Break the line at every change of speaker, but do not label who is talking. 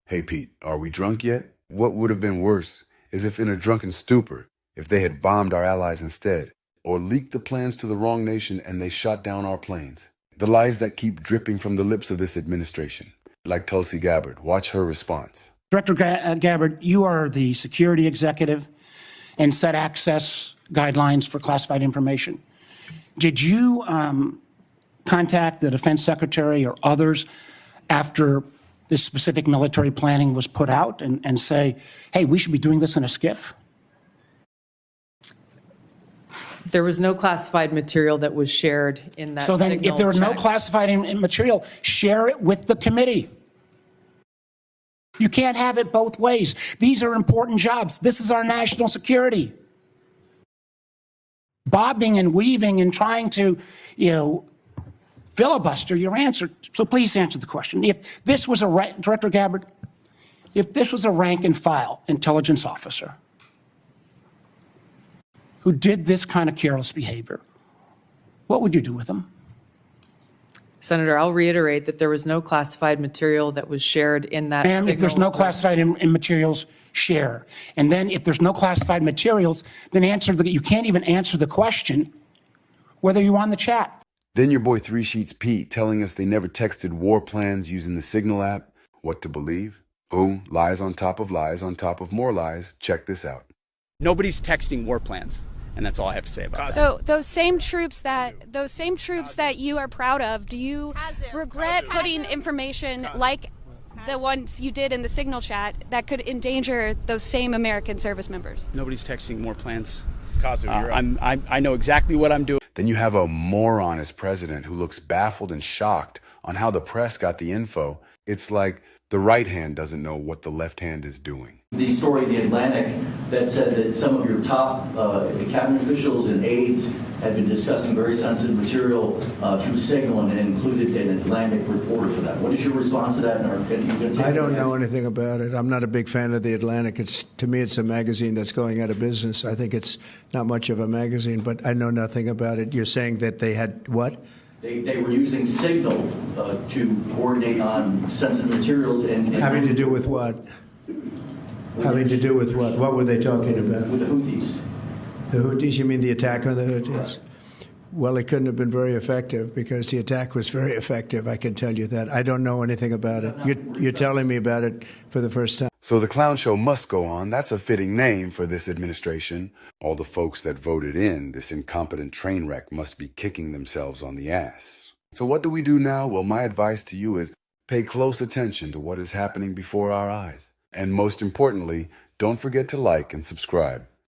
Hey, Pete, are we drunk yet? What would have been worse is if in a drunken stupor, if they had bombed our allies instead, or leaked the plans to the wrong nation and they shot down our planes. The lies that keep dripping from the lips of this administration. Like Tulsi Gabbard. Watch her response.
Director Gabbard, you are the security executive and set access guidelines for classified information. Did you contact the defense secretary or others after this specific military planning was put out and say, hey, we should be doing this in a skiff?
There was no classified material that was shared in that
So then
signal
if there was no
check.
classified material, share it with the committee. You can't have it both ways. These are important jobs. This is our national security. Bobbing and weaving and trying to, filibuster your answer. So please answer the question. If this was Director Gabbard, if this was a rank and file intelligence officer who did this kind of careless behavior, what would you do with them?
Senator, I'll reiterate that there was no classified material that was shared in that
And if there's no
signal.
classified materials, share. And then if there's no classified materials, then you can't even answer the question whether you're on the chat.
Then your boy Three Sheets Pete telling us they never texted war plans using the Signal app. What to believe? Oh, lies on top of lies on top of more lies. Check this out.
Nobody's texting war plans, and that's all I have to say about it.
So those same troops that you are proud of, do you regret putting information like the ones you did in the Signal chat that could endanger those same American service members?
Nobody's texting war plans. I know exactly what I'm doing.
Then you have a moron as president who looks baffled and shocked on how the press got the info. It's like the right hand doesn't know what the left hand is doing.
The story in The Atlantic that said that some of your top cabinet officials and aides had been discussing very sensitive material through Signal and included an Atlantic reporter for that. What is your response to that?
I don't know anything about it. I'm not a big fan of The Atlantic. To me, it's a magazine that's going out of business. I think it's not much of a magazine, but I know nothing about it. You're saying that they had what?
They were using Signal to coordinate on sensitive materials and
Having to do with what? Having to do with what? What were they talking about?
with the Houthis.
The Houthis? You mean the attack on the Houthis? Well, it couldn't have been very effective because the attack was very effective. I can tell you that. I don't know anything about it. You're telling me about it for the first time.
So the clown show must go on. That's a fitting name for this administration. All the folks that voted in this incompetent train wreck must be kicking themselves on the ass. So what do we do now? Well, my advice to you is pay close attention to what is happening before our eyes. And most importantly, don't forget to like and subscribe.